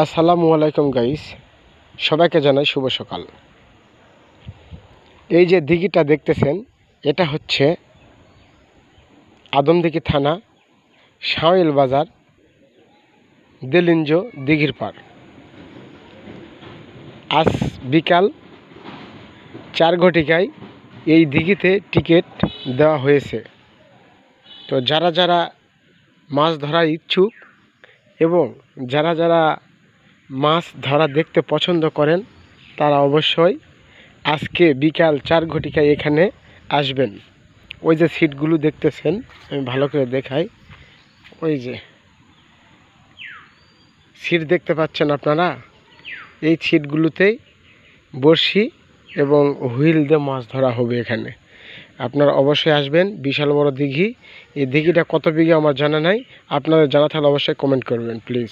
আসসালামু আলাইকুম গাইস, সবাইকে জানাই শুভ সকাল। এই যে দিঘিটা দেখতেছেন, এটা হচ্ছে আদমদিঘি থানা, শাওইল বাজার, দেলিঞ্জো দিঘির পার। আজ বিকাল 4 ঘটিকায় এই দিঘিতে টিকিট দেওয়া হয়েছে। তো যারা যারা মাছ ধরার ইচ্ছুক এবং যারা যারা মাছ ধরা দেখতে পছন্দ করেন, তারা অবশ্যই আজকে বিকাল 4 ঘটিকায় এখানে আসবেন। ওই যে সিটগুলো দেখতেছেন, আমি ভালো করে দেখাই। ওই যে সিট দেখতে পাচ্ছেন আপনারা, এই সিটগুলোতেই বড়শি এবং হুইল দিয়ে মাছ ধরা হবে এখানে। আপনারা অবশ্যই আসবেন। বিশাল বড় দিঘি। এই দিঘিটা কত বিঘা আমার জানা নাই, আপনাদের জানা থাকলে অবশ্যই কমেন্ট করবেন প্লিজ।